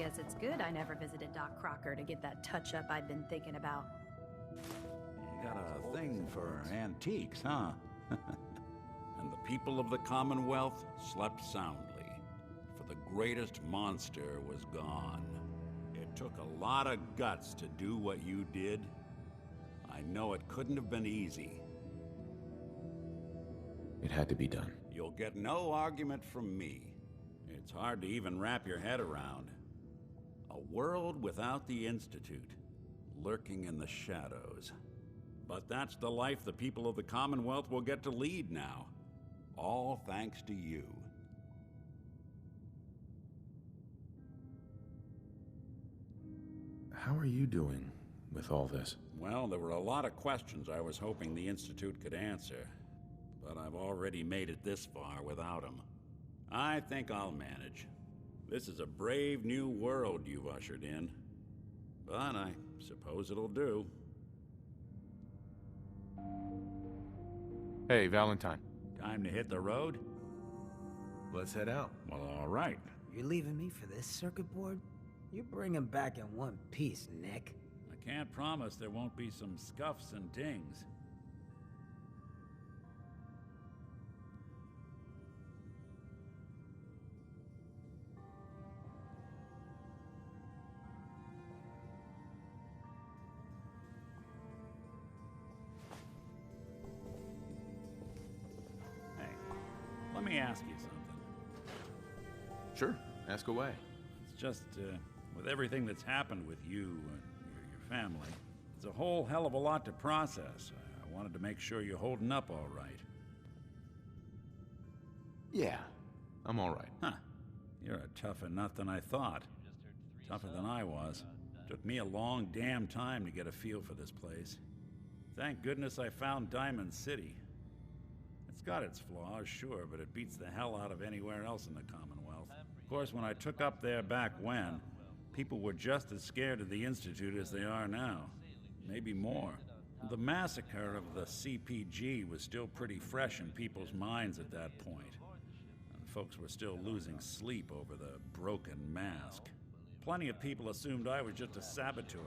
Guess it's good I never visited Doc Crocker to get that touch-up I'd been thinking about. You got a thing for antiques, huh? And the people of the Commonwealth slept soundly, for the greatest monster was gone. It took a lot of guts to do what you did. I know it couldn't have been easy. It had to be done. You'll get no argument from me. It's hard to even wrap your head around. A world without the Institute, lurking in the shadows. But that's the life the people of the Commonwealth will get to lead now. All thanks to you. How are you doing with all this? Well, there were a lot of questions I was hoping the Institute could answer, but I've already made it this far without them. I think I'll manage. This is a brave new world you've ushered in, but I suppose it'll do. Hey, Valentine. Time to hit the road? Let's head out. Well, all right. You're leaving me for this circuit board? You bring him back in one piece, Nick. I can't promise there won't be some scuffs and dings. Let me ask you something. Sure, ask away. It's just, with everything that's happened with you and your family, it's a whole hell of a lot to process. I wanted to make sure you're holding up all right. Yeah, I'm all right. Huh. You're a tougher nut than I thought. Tougher than I was. Took me a long damn time to get a feel for this place. Thank goodness I found Diamond City. It's got its flaws, sure, but it beats the hell out of anywhere else in the Commonwealth. Of course, when I took up there back when, people were just as scared of the Institute as they are now. Maybe more. The massacre of the CPG was still pretty fresh in people's minds at that point, and folks were still losing sleep over the broken mask. Plenty of people assumed I was just a saboteur,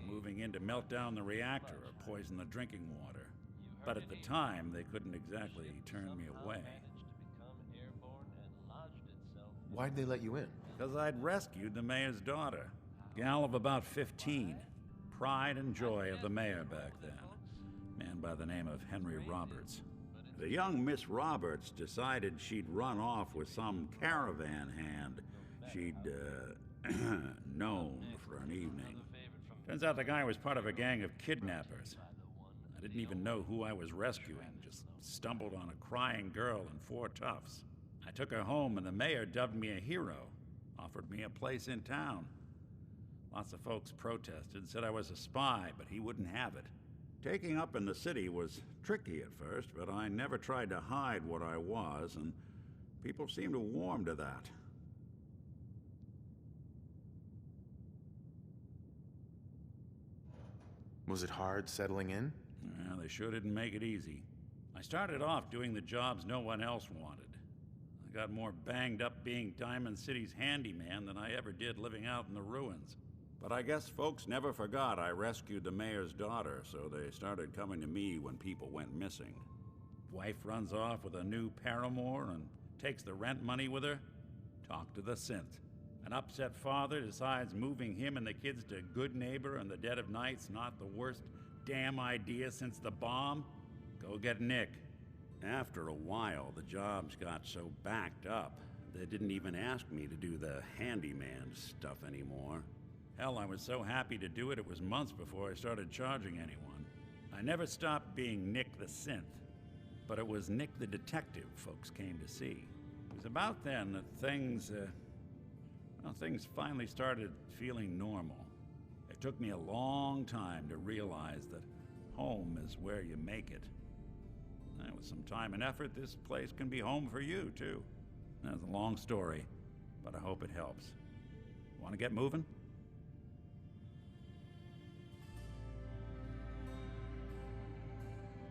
moving in to melt down the reactor or poison the drinking water. But at the time, they couldn't exactly turn me away. Why'd they let you in? Because I'd rescued the mayor's daughter. Gal of about 15. Pride and joy of the mayor back then. Man by the name of Henry Roberts. The young Miss Roberts decided she'd run off with some caravan hand she'd, known for an evening. Turns out the guy was part of a gang of kidnappers. I didn't even know who I was rescuing, just stumbled on a crying girl and 4 toughs. I took her home and the mayor dubbed me a hero, offered me a place in town. Lots of folks protested, said I was a spy, but he wouldn't have it. Taking up in the city was tricky at first, but I never tried to hide what I was, and people seemed to warm to that. Was it hard settling in? Well, they sure didn't make it easy. I started off doing the jobs no one else wanted. I got more banged up being Diamond City's handyman than I ever did living out in the ruins. But I guess folks never forgot I rescued the mayor's daughter, so they started coming to me when people went missing. Wife runs off with a new paramour and takes the rent money with her. Talk to the synth. An upset father decides moving him and the kids to Good Neighbor in the dead of night's not the worst damn idea since the bomb. Go get Nick. After a while, the jobs got so backed up, they didn't even ask me to do the handyman stuff anymore. Hell, I was so happy to do it, it was months before I started charging anyone. I never stopped being Nick the synth, but it was Nick the detective folks came to see. It was about then that things finally started feeling normal. It took me a long time to realize that home is where you make it. And with some time and effort, this place can be home for you, too. That's a long story, but I hope it helps. Want to get moving?